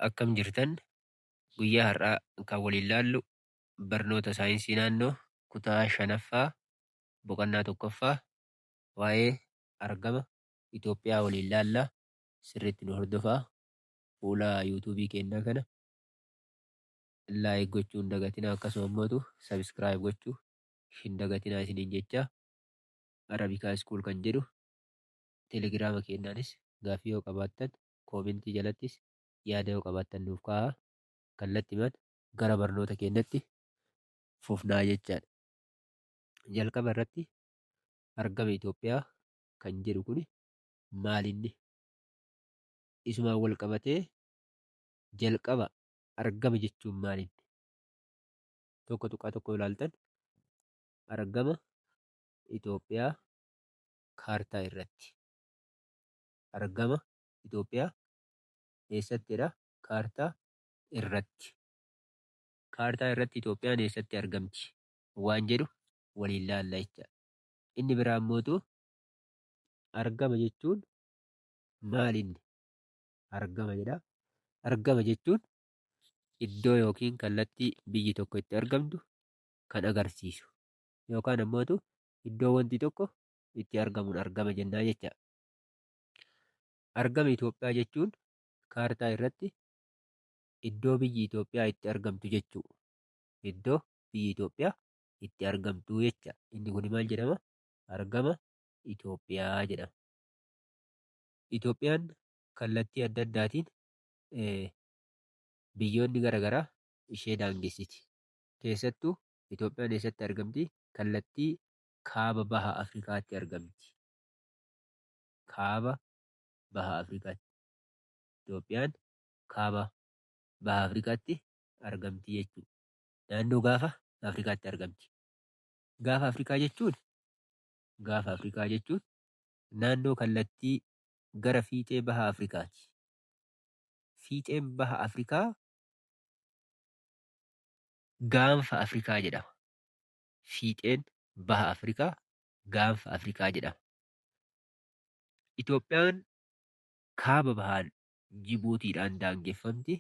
Akkam jirtan guyyaa har'aa kan waliin ilaallu barnoota saayinsii naannoo kutaa shanaffaa boqonnaa tokkoffaa waa'ee argama Itoophiyaa waliin ilaallaa. Sirriitti nu hordofaa. Fuula yuutuubii keenyaa kana laayik gochuu hin dagatinaa, akkasuma immoo sabiskiraayib gochuu hin dagatinaa isiniin jechaa. Arabikaa iskuul kan jedhu teelegiraama keenyaanis gaaffii yoo qabaattan koomentii jalattis yaada yoo qabaattan nuuf kaa'aa. Kallattiidhaan gara barnoota keenyatti fufnaa jechaadha. Jalqaba irratti argama Itoophiyaa kan jedhu kun maalinni? Isumaan wal qabatee jalqaba argama jechuun maalinni? Tokko tuqaa tokko ilaaltan argama Itoophiyaa kaartaa irratti. Argama Itoophiyaa eessattidha? Kaartaa irratti. Kaartaa irratti Itoophiyaan eessatti argamti waan jedhu waliin ilaalla jecha. Inni biraa immoo argama jechuun maalinni? Argama jedha. Argama jechuun iddoo yookiin kallattii biyyi tokko itti argamtu kan agarsiisu yookaan immoo iddoo wanti tokko itti argamuun argama jennaa jecha. Argama Itoophiyaa jechuun kaartaa irratti iddoo biyyi Itoophiyaa itti argamtu jechuudha. Iddoo biyyi Itoophiyaa itti argamtu jecha. Inni kun maal jedhama? Argama Itoophiyaa jedhama. Itoophiyaan kallattii adda addaatiin biyyoonni garaagaraa ishee daangessiti. Keessattuu Itoophiyaan eessatti argamti? Kallattii kaaba baha Afrikaatti argamti. Kaaba baha Afrikaatti. Itoophiyaan kaaba baha Afrikaatti argamti jechuudha. Naannoo gaafa Afrikaatti argamti. Gaafa Afrikaa jechuun naannoo kallattii gara fiixee baha Afrikaati. Fiixeen baha Afrikaa gaanfa Afrikaa jedhama. Fiixeen baha Afrikaa gaanfa Afrikaa jedhama. Itoophiyaan kaaba bahaan Jibuutiidhaan daangeffamti.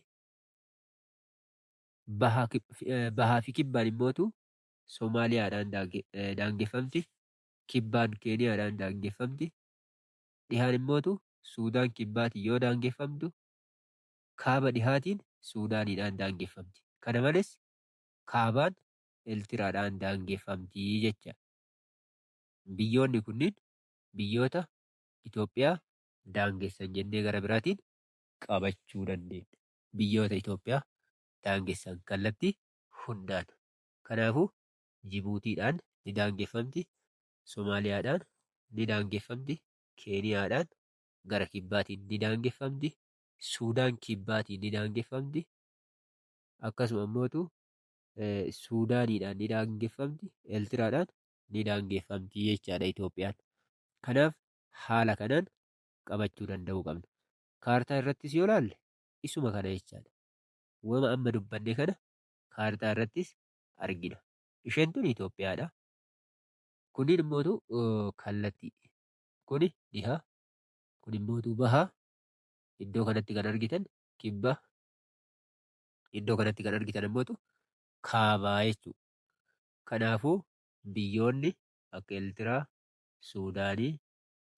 Bahaa fi kibbaan immoo Somaaliyaadhaan daangeffamti. Kibbaan Keeniyaadhaan daangeffamti. Dhihaan immoo Suudaan kibbaatiin yoo daangeffamtu, kaaba dhihaatiin Suudaaniidhaan daangeffamti. Kana malees kaabaan Eertiraadhaan daangeffamti jecha. Biyyoonni kunniin biyyoota Itoophiyaa daangessan jennee gara biraatiin qabachuu dandeenya. Biyyoota Itoophiyaa daangessan kallattii hundaan. Kanaafuu Jibuutiidhaan ni daangeffamti. Somaaliyaadhaan ni daangeffamti. Keeniyaadhaan gara kibbaatiin ni daangeffamti. Suudaan kibbaatiin ni daangeffamti. Akkasuma immoo Suudaaniidhaan ni daangeffamti. Eertiraadhaan ni daangeffamti jechaadha Itoophiyaan. Kanaaf haala kanaan qabachuu danda'uu qabna. Kaartaa irrattis yoo ilaalle isuma kana jechaadha. Wama amma dubbanne kana kaartaa irrattis argina. Isheen tun Itoophiyaadha. Kunniin immoo kallattii. Kuni dhiha. Kun immoo baha. Iddoo kanatti kan argitan kibba. Iddoo kanatti kan argitan immoo kaabaa jechuudha. Kanaafuu biyyoonni akka Eertiraa, Suudaanii,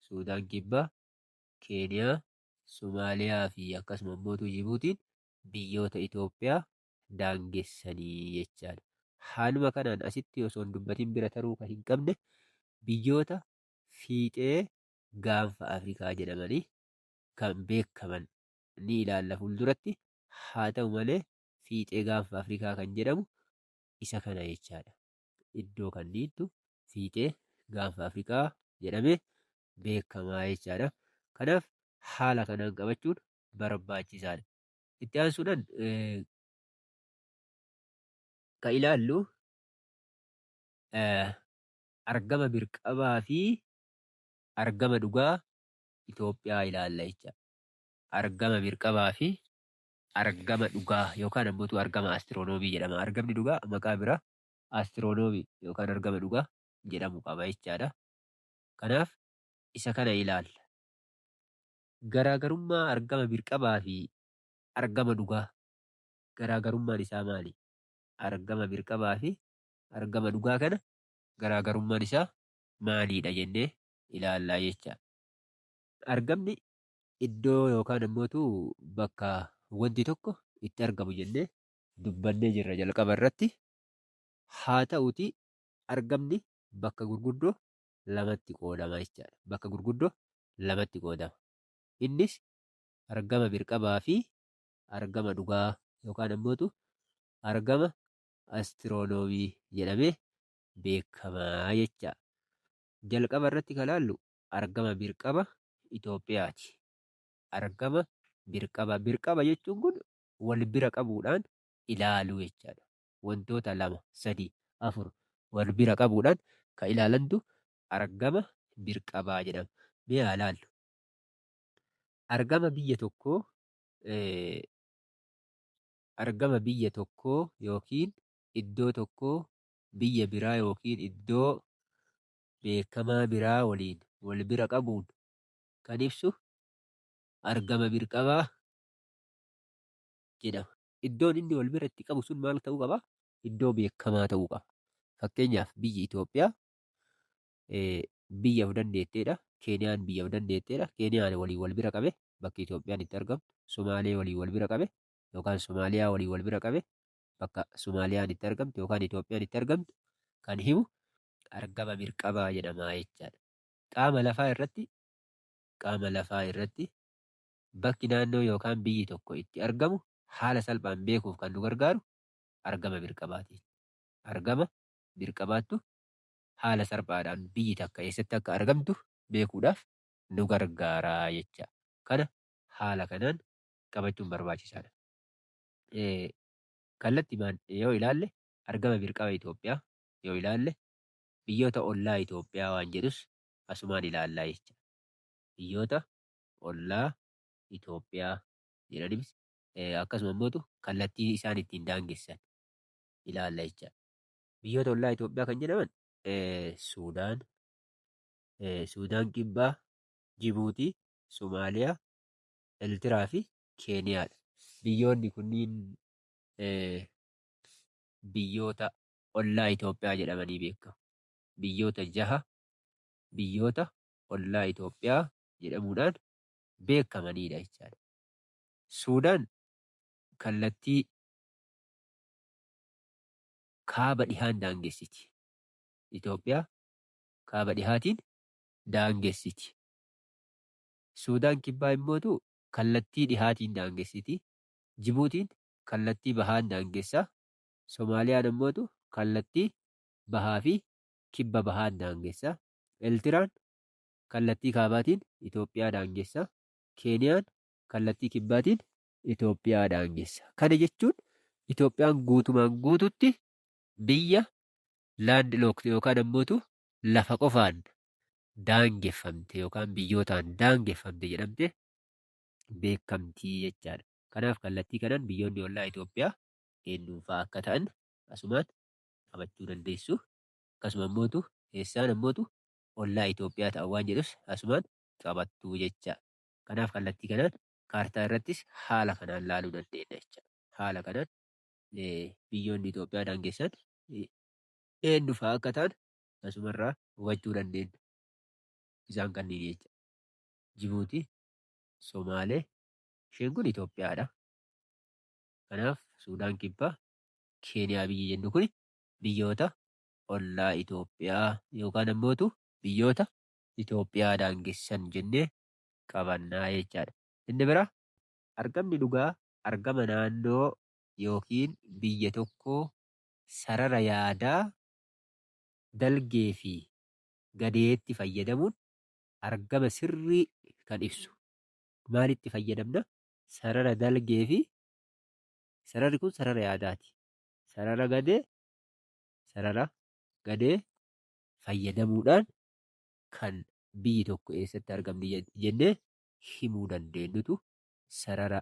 Suudaan kibbaa, Keeniyaa, Somaaliyaa fi akkasuma immoo Jibuutiin biyyoota Itoophiyaa daangessanii jechaadha. Haaluma kanaan asitti osoo hin dubbatin bira taruu kan hin qabne biyyoota fiixee gaanfa Afrikaa jedhamanii kan beekaman ni ilaalla fuulduratti. Haa ta'u malee fiixee gaanfa Afrikaa kan jedhamu isa kana jechaadha. Iddoo kanniittu fiixee gaanfa Afrikaa jedhamee beekamaa jechaadha. Kanaaf haala kanaan qabachuun barbaachisaadha. Itti aansuudhaan kan ilaallu argama birqabaa fi argama dhugaa Itoophiyaa ilaalla jechaadha. Argama birqabaa fi argama dhugaa yookaan ammoo argama astiroonoomii jedhama. Argamni dhugaa maqaa biraa astiroonoomii yookaan argama dhugaa jedhamu qaba jechaadha. Kanaaf isa kana ilaalla. Garaagarummaa argama birqabaa fi argama dhugaa. Garaagarummaan isaa maali? Argama birqabaa fi argama dhugaa kana garaagarummaan isaa maalidha jennee ilaallaa jecha. Argamni iddoo yookaan ammootu bakka wanti tokko itti argamu jennee dubbannee jirra jalqaba irratti. Haa ta'uti argamni bakka gurguddoo lamatti qoodama jechaadha. Bakka gurguddoo lamatti qoodama. Innis argama birqabaa fi argama dhugaa yookaan ammootu argama astiroonoomii jedhamee beekamaa jecha. Jalqaba irratti kan ilaallu argama birqaba Itoophiyaati. Argama birqaba jechuun kun wal bira qabuudhaan ilaaluu jechaadha. Wantoota 2, 3, 4 wal bira qabuudhaan kan ilaalantu argama birqabaa jedhama. Mee haa ilaallu. Argama biyya tokkoo yookiin iddoo tokkoo biyya biraa yookiin iddoo beekamaa biraa waliin wal bira qabuun kan ibsu argama birqabaa jedhama. Iddoon inni wal bira itti qabu sun maal ta'uu qaba? Iddoo beekamaa ta'uu qaba. Fakkeenyaaf biyyi Itoophiyaa biyya of dandeetteedha. Keeniyaan biyya of dandeetteedha. Keeniyaan waliin wal bira qabe bakki Itoophiyaan itti argamtu. Somaalee waliin wal bira qabe yookaan Somaaliyaa waliin wal bira qabe bakka Somaaliyaan itti argamtu yookaan Itoophiyaan itti argamtu kan himu argama birqabaa jedhama jechaadha. Qaama lafaa irratti bakki naannoo yookaan biyyi tokko itti argamu haala salphaan beekuuf kan nu gargaaru argama birqabaati. Argama birqabaattu haala salphaadhaan biyyi takka eessatti akka argamtu beekuudhaaf nu gargaaraa jecha. Kana haala kanaan qabachuun barbaachisaadha. Kallattiidhaan yoo ilaalle argama birqaba Itoophiyaa yoo ilaalle biyyoota ollaa Itoophiyaa waan jedhus asumaan ilaallaa jecha. Biyyoota ollaa Itoophiyaa jedhaniis akkasuma immoo kallattii isaan ittiin daangessan ilaalla jecha. Biyyoota ollaa Itoophiyaa kan jedhaman Suudaan Kibbaa, Jibuutii, Somaaliyaa, Eertiraa fi Keeniyaadha. Biyyoonni kunniin biyyoota ollaa Itoophiyaa jedhamanii beekamu. Biyyoota 6 biyyoota ollaa Itoophiyaa jedhamuudhaan beekamanidha jechaadha. Suudaan kallattii kaaba dhihaan daangessiti. Itoophiyaa kaaba dhihaatiin daangessiti. Suudaan Kibbaa immootu kallattii dhihaatiin daangessiti. Jibuutiin kallattii bahaan daangessaa. Somaaliyaan immootu kallattii bahaa fi kibba bahaan daangessaa. Eertiraan kallattii kaabaatiin Itoophiyaa daangessaa. Keeniyaan kallattii kibbaatiin Itoophiyaa daangessaa. Kana jechuun Itoophiyaan guutumaan guututti biyya laand lookti yookaan ammootu lafa qofaan daangeffamte yookaan biyyootaan daangeffamte jedhamte beekamtii jechaadha. Kanaaf kallattii kanaan biyyoonni ollaa Itoophiyaa eenyuunfaa akka ta'an asumaan qabachuu dandeessu. Akkasuma ammootu eessaan ammootu ollaa Itoophiyaa ta'an waan jedhus asumaan qabattuu jecha. Kanaaf kallattii kanaan kaartaa irrattis haala kanaan laaluu dandeenya jecha. Haala kanaan biyyoonni Itoophiyaa daangessan eenyufaa akka ta'an asumarraa hubachuu dandeenya. Isaan kanneen jecha. Jibuutii, Somaalee, isheen kun Itoophiyaadha. Kanaaf Suudaan Kibbaa, Keeniyaa biyyi jennu kun biyyoota ollaa Itoophiyaa yookaan ammootu biyyoota Itoophiyaa daangessan jennee qabannaa jechaadha. Inni biraa argamni dhugaa argama naannoo yookiin biyya tokkoo sarara yaadaa dalgee fi gadeetti fayyadamuun argama sirrii kan ibsu. Maalitti fayyadamna? Sarara dalgee fi sararri kun sarara yaadaati. Sarara gadee fayyadamuudhaan kan biyyi tokko eessatti argamni jennee himuu dandeenyutu sarara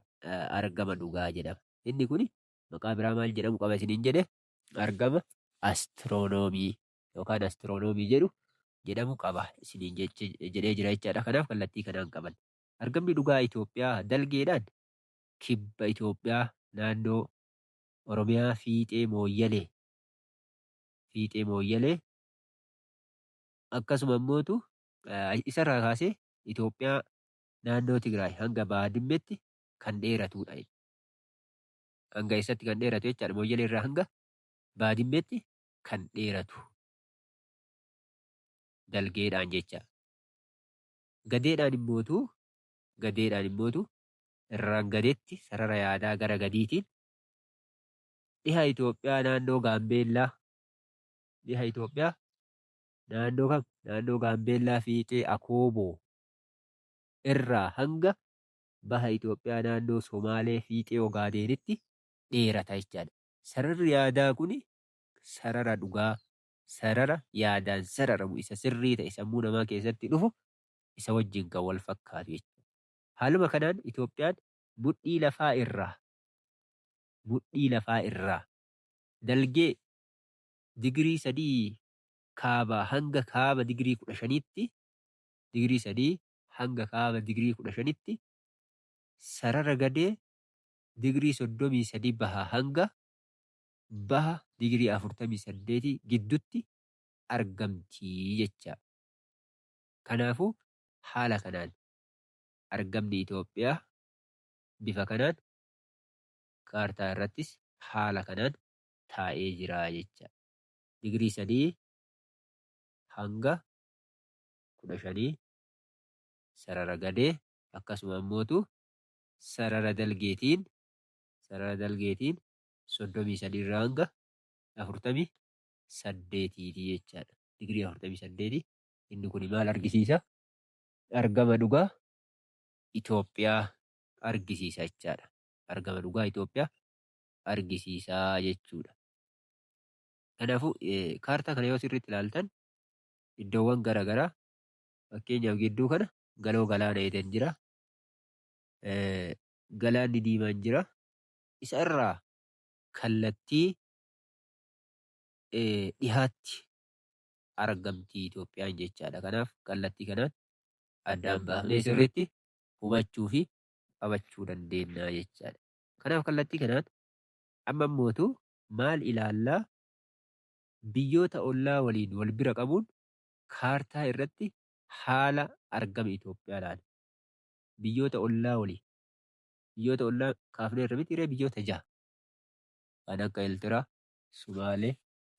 argama dhugaa jedhama. Inni kun maqaa biraa maal jedhamu qaba isiniin jedhe argama astiroonoomii yookaan astiroonoomii jedhamu qaba isiniin jedhee jira jechaadha. Kanaaf kallattii kanaan qaban. Argamni dhugaa Itoophiyaa dalgeedhaan kibba Itoophiyaa naannoo Oromiyaa fiixee Mooyyalee akkasuma immootu isarraa kaasee Itoophiyaa naannoo Tigraay hanga Baadimmetti kan dheeratudha. Hanga eessatti kan dheeratu jechaadha. Mooyyalee irraa hanga Baadimmetti kan dheeratu dalgeedhaan jecha. Gadeedhaan immootu irraan gadeetti sarara yaadaa gara gadiitiin dhiha Itoophiyaa naannoo Gaambeellaa naannoo Gaambeellaa fiixee Akooboo irraa hanga baha Itoophiyaa naannoo Somaalee fiixee Ogaadeenitti dheerata jechaadha. Sararri yaadaa kun sarara dhugaa, sarara yaadaan sararamu isa sirrii ta'e sammuu namaa keessatti dhufu isa wajjin kan wal fakkaatu jechuudha. Haaluma kanaan Itoophiyaan mudhii lafaa irraa dalgee digirii 3 kaabaa hanga kaaba digirii 15tti sarara gadee digirii 33 baha hanga baha digirii 48 gidduutti argamti jecha. Kanaafuu haala kanaan argamni Itoophiyaa bifa kanaan kaartaa irrattis haala kanaan taa'ee jira jecha. Digirii 3 hanga 15 sarara gadee akkasuma immootu sarara dalgeetiin 33 irraa hanga 48 jechaadha. Digirii 48 inni kun maal argisiisa? Argama dhugaa Itoophiyaa argisiisa jechaadha. Argama dhugaa Itoophiyaa argisiisaa jechuudha. Kanaafuu kaartaa kana yoo sirriitti ilaaltan iddoowwan garaagaraa fakkeenyaaf gidduu kana galoo galaana Eden jira. Galaanni diimaan jira. Isa irraa kallattii dhihaatti argamti Itoophiyaan jechaadha. Kanaaf kallattii kanaan addaan baafnee sirriitti hubachuu fi qabachuu dandeenya jechaadha. Kanaaf kallattii kanaan amma immootu maal ilaallaa? Biyyoota ollaa waliin wal bira qabuun kaartaa irratti haala argama Itoophiyaa ilaala. Biyyoota ollaa kaafnee irra miti biyyoota 6 kan akka Eertiraa, Sumaalee,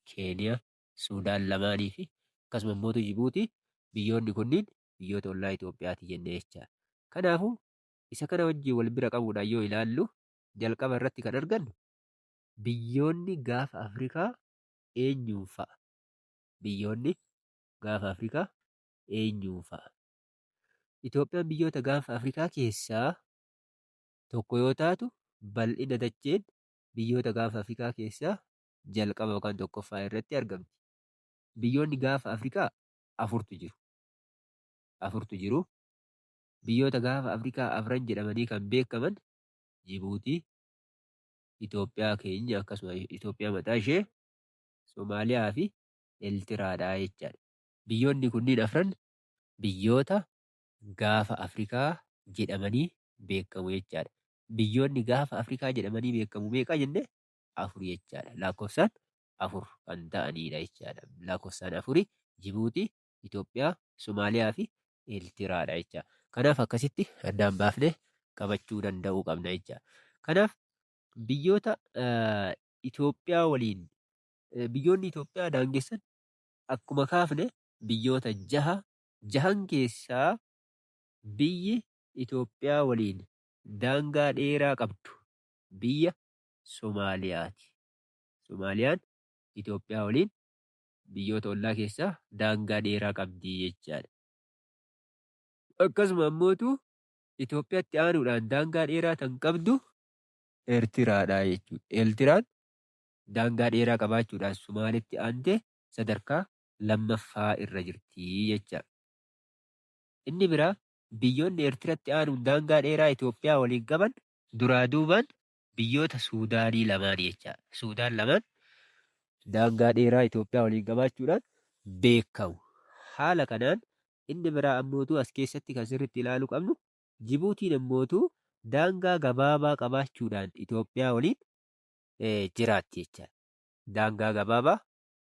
Keeniyaa, Suudaan lamaanii fi akkasuma immootu Jibuutii biyyoonni kunniin biyyoota ollaa Itoophiyaati jennee jechaadha. Kanaafuu isa kana wajjin wal bira qabuudhaan yoo ilaallu jalqaba irratti kan argannu biyyoonni gaafa Afrikaa eenyuun fa'a? Biyyoonni gaafa Afrikaa eenyuun fa'a? Itoophiyaan biyyoota gaafa Afrikaa keessaa tokko yoo taatu bal'ina dacheen biyyoota gaafa Afrikaa keessaa jalqaba yookaan tokkoffaa irratti argamti. Biyyoonni gaafa Afrikaa 4tu jiru. Biyyoota gaafa Afrikaa 4 jedhamanii kan beekaman Jibuutii, Itoophiyaa keenya akkasuma Itoophiyaa mataa ishee, Somaaliyaa fi Eertiraadha jechaadha. Biyyoonni kunniin 4 biyyoota gaafa Afrikaa jedhamanii beekamu jechaadha. Biyyoonni gaafa Afrikaa jedhamanii beekamu meeqa jenne? 4 jechaadha. Lakkoofsaan 4 kan ta'anidha jechaadha. Lakkoofsaan 4 Jibuutii, Itoophiyaa, Somaaliyaa fi Eertiraadha jechaadha. Kanaaf akkasitti addaan baafnee qabachuu danda'uu qabna jechaadha. Kanaaf biyyoota Itoophiyaa waliin biyyoonni Itoophiyaa daangessan akkuma kaafne biyyoota 6 keessaa biyyi Itoophiyaa waliin daangaa dheeraa qabdu biyya Somaaliyaati. Somaaliyaan Itoophiyaa waliin biyyoota ollaa keessaa daangaa dheeraa qabdi jechaadha. Akkasuma immootu Itoophiyaatti aanuudhaan daangaa dheeraa kan qabdu Eertiraadha jechuudha. Eertiraan daangaa dheeraa qabaachuudhaan Somaalitti aantee sadarkaa 2ffaa irra jirti jechaadha. Inni biraa biyyoonni Eertiratti aanuun daangaa dheeraa Itoophiyaa waliin qaban duraa duubaan biyyoota Suudaanii lamaanii jechaadha. Suudaan lamaan daangaa dheeraa Itoophiyaa waliin qabaachuudhaan beekamu. Haala kanaan inni biraa ammootu as keessatti kan sirriitti ilaaluu qabnu Jibuutiin ammootu daangaa gabaabaa qabaachuudhaan Itoophiyaa waliin jiraatti jechaadha. Daangaa gabaabaa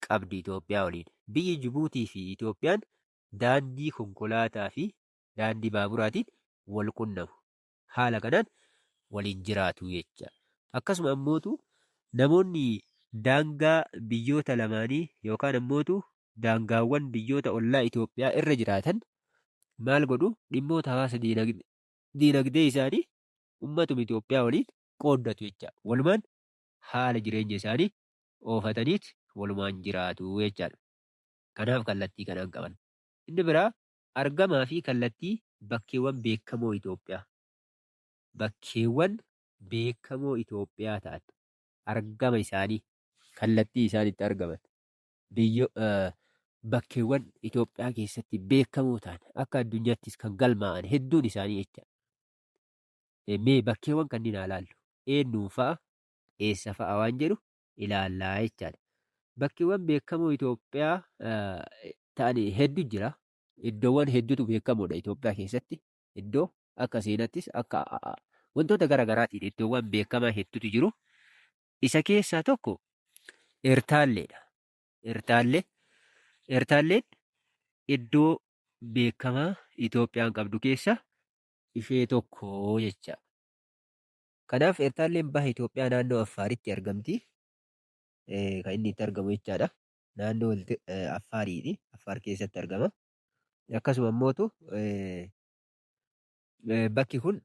qabdi Itoophiyaa waliin. Biyyi Jibuutii fi Itoophiyaan daandii konkolaataa fi daandii baaburaatiin wal qunnamu. Haala kanaan waliin jiraatu jecha. Akkasuma ammootu namoonni daangaa biyyoota lamaanii yookaan ammootu daangaawwan biyyoota ollaa Itoophiyaa irra jiraatan maal godhu dhimmoota hawaasa diinagdee isaanii ummatuma Itoophiyaa waliin qooddatu jecha. Walumaan haala jireenya isaanii oofataniit walumaan jiraatu jechaadha. Kanaaf kallattii kanaan qaban. Inni biraa argamaa fi kallattii bakkeewwan beekamoo Itoophiyaa. Bakkeewwan beekamoo Itoophiyaa ta'an argama isaanii kallattii isaan itti argaman bakkeewwan Itoophiyaa keessatti beekamoo ta'an akka addunyaattis kan galmaa'an hedduun isaanii jecha. Mee bakkeewwan kanneen haa ilaallu. Eenyuun fa'a eessa fa'a waan jedhu ilaallaa jechaadha. Bakkeewwan beekamoo Itoophiyaa ta'an hedduu jira. Iddoowwan hedduutu beekamoodha Itoophiyaa keessatti. Iddoo akka seenattis akka wantoota garaagaraatiin iddoowwan beekamaa hedduutu jiru. Isa keessaa tokko Ertaalleedha. Ertaalleen iddoo beekamaa Itoophiyaan qabdu keessa ishee tokko jecha. Kanaaf Ertaalleen baha Itoophiyaa naannoo Affaaritti argamti. Kan inni itti argamu jechaadha. Naannoo Affaariiti. Affaar keessatti argama. Akkasuma ammootu bakki kun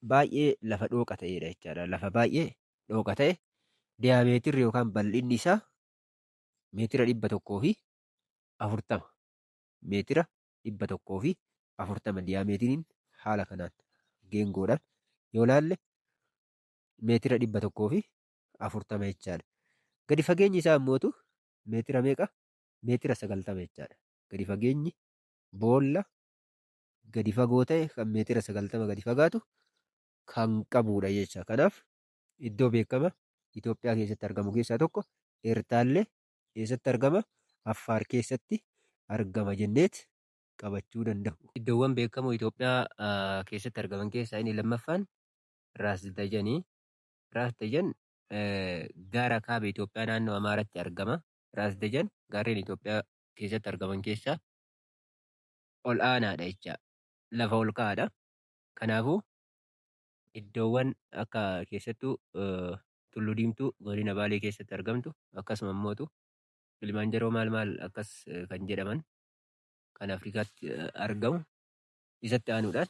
baay'ee lafa dhooqa ta'edha jechaadha. Lafa baay'ee dhooqa ta'e diyaameetirri yookaan bal'inni isaa meetira 140. Meetira 140 diyaameetiriin haala kanaan geengoodhaan yoo laalle meetira 140 jechaadha. Gadi fageenyi isaa ammootu meetira meeqa? Meetira 90 jechaadha. Gadi fageenyi boolla gadi fagoo ta'e kan meetira 90 gadi fagaatu kan qabudha jecha. Kanaaf iddoo beekama Itoophiyaa keessatti argamu keessaa tokko Ertaallee eessatti argama? Affaar keessatti argama jenneet qabachuu danda'u. Iddoowwan beekamoo Itoophiyaa keessatti argaman keessaa inni lammaffaan Raas Dajanii. Raas Dajan gaara kaaba Itoophiyaa naannoo Amaaraatti argama. Raas Dajan gaarreen Itoophiyaa keessatti argaman keessaa ol aanaadha jecha. Lafa ol ka'aadha. Kanaafuu iddoowwan akka keessattuu Tulluu Diimtuu godina Baalee keessatti argamtu akkasuma ammootu Kilimanjaroo maal akkas kan jedhaman kan Afrikaatti argamu isatti aanuudhaan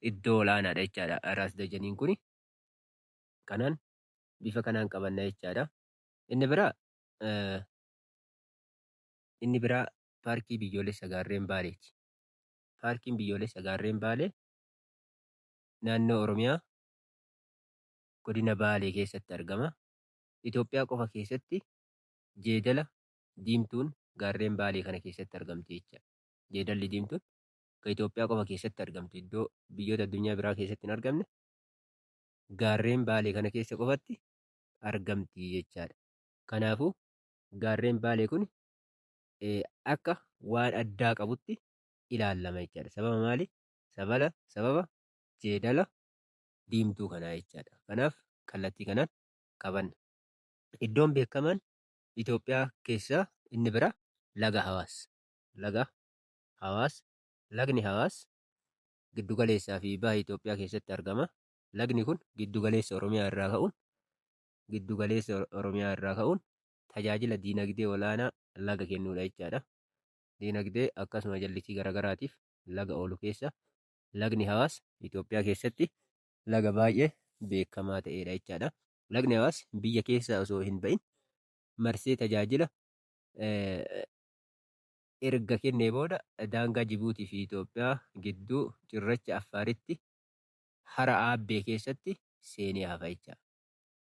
iddoo olaanaadha jechaadha. Raas Dajaniin kuni kanaan bifa kanaan qabanna jechaadha. Inni biraa paarkii biyyoolessa gaarreen Baaleeti. Paarkiin biyyoolessa gaarreen Baalee naannoo Oromiyaa godina Baalee keessatti argama. Itoophiyaa qofa keessatti jeedala diimtuun gaarreen Baalee kana keessatti argamti jecha. Jeedalli diimtuun kan Itoophiyaa qofa keessatti argamti. Iddoo biyyoota addunyaa biraa keessatti hin argamne gaarreen Baalee kana keessa qofatti argamti jechaadha. Kanaafuu gaarreen Baalee kun akka waan addaa qabutti ilaallama jechaadha. Sababa maali? Sababa jeedala diimtuu kanaa jechaadha. Kanaaf kallattii kanaan qabanna. Iddoon beekamaan Itoophiyaa keessaa inni bira laga Hawaas. Lagni Hawaas giddugaleessaa fi baha Itoophiyaa keessatti argama. Lagni kun giddugaleessa Oromiyaa irraa ka'uun tajaajila diinagdee olaanaa laga kennuudha jechaadha. Diinagdee akkasuma jallisii garaagaraatiif laga oolu keessa lagni Hawaas Itoophiyaa keessatti laga baay'ee beekamaa ta'edha jechaadha. Lagni Hawaas biyya keessaa osoo hin ba'in marsee tajaajila erga kennee booda daangaa Jibuutii fi Itoophiyaa gidduu cirracha Affaaritti hara Aabbee keessatti seenee hafa jecha.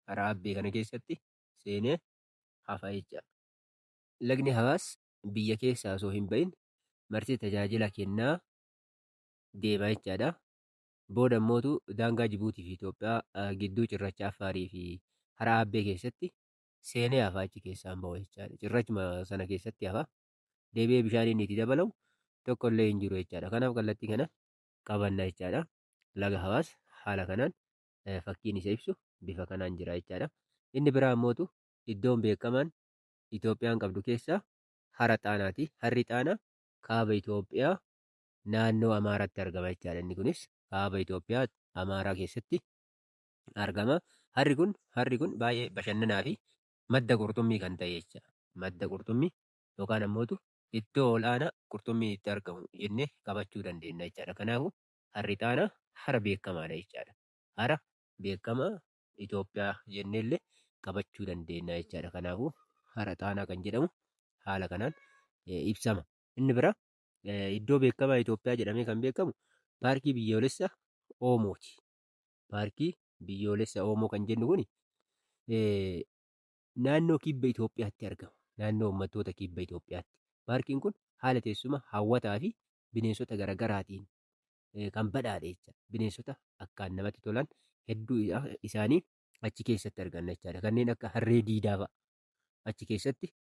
Hara Aabbee kana keessatti seenee hafa jecha. Lagni Hawaas biyya keessaa osoo hin ba'in marsee tajaajila kennaa deema jechaadha. Booda immootu daangaa Jibuutii fi Itoophiyaa gidduu cirracha Affaarii fi hara Aabbee keessatti seenee hafa achi keessaan bahu jechaadha. Cirrachuma sana keessatti hafa. Deebi'ee bishaan inni itti dabalamu tokko illee hin jiru jechaadha. Kanaaf kallattii kana qabanna jechaadha. laga Hawaas haala kanaan fakkiin isa ibsu bifa kanaan jira jechaadha. Inni biraa immootu iddoon beekamaan Itoophiyaan qabdu keessaa hara Xaanaati. Harri Xaanaa kaaba Itoophiyaa naannoo Amaaraatti argama jechaadha. Inni kunis kaaba Itoophiyaa Amaaraa keessatti argama. Harri kun baay'ee bashannanaa fi madda qurxummii kan ta'e jecha. Madda qurxummii yookaan ammootu iddoo ol'aanaa qurxummiin itti argamu jennee qabachuu dandeenya jechaadha. Kanaafuu harri Xaanaa hara beekamaadha jechaadha. Hara beekamaa Itoophiyaa jenneellee qabachuu dandeenya jechaadha. Kanaafuu hara Xaanaa kan jedhamu haala kanaan ibsama. Inni biraa iddoo beekamaa Itoophiyaa jedhamee kan beekamu paarkii biyyoolessa Oomooti. Paarkii biyyoolessa Oomoo kan jennu kuni naannoo kibba Itoophiyaatti argama. Naannoo uummattoota kibba Itoophiyaatti. Paarkiin kun haala teessuma hawwataa fi bineensota garaagaraatiin kan badhaadhe jecha. Bineensota akkaan namatti tolan hedduu isaanii achi keessatti arganna jechaadha. Kanneen akka harree diidaa fa'a achi keessatti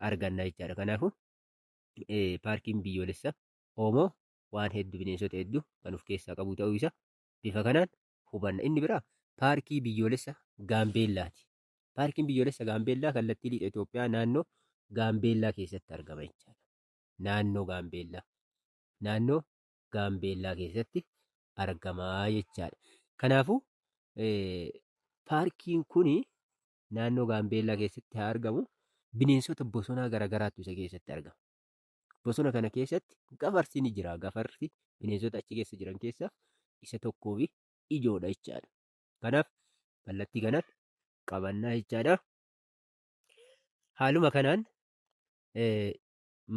arganna jechaadha. Kanaafuu paarkiin biyyoolessa Oomoo waan hedduu bineensota hedduu kan of keessaa qabu ta'uu isaa bifa kanaan hubanna. Inni biraa paarkii biyyoolessa Gaambeellaati. Paarkiin biyyoolessa Gaambeellaa kallattii lixa Itoophiyaa naannoo Gaambeellaa keessatti argama jechaadha. Naannoo Gaambeellaa keessatti argamaa jechaadha. Kanaafuu paarkiin kuni naannoo Gaambeellaa keessatti haa argamu. Bineensota bosonaa garaagaraatu isa keessatti argama. Bosona kana keessatti gafarsi ni jira. Gafarsi bineensota achi keessa jiran keessaa isa tokkoo fi ijoodha jechaadha. Kanaaf kallattii kanaan qabannaa jechaadha. Haaluma kanaan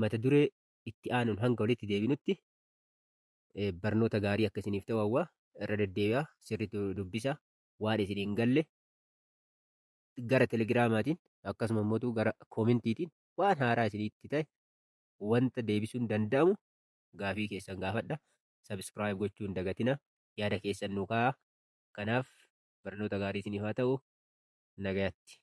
mata duree itti aanuun hanga walitti deebinutti barnoota gaarii akka isiniif ta'u hawwaa irra deddeebi'aa sirriitti dubbisaa waan isin hin galle gara telegiraamaatiin akkasuma immoo gara koomentiitiin waan haaraa isinitti ta'e wanta deebisuun danda'amu gaafii keessan gaafadha. Sabiskiraayib gochuu hin dagatinaa. Yaada keessan nuu kaa'aa. Kanaaf barnoota gaarii isiniif haa ta'u. Nagayaatti.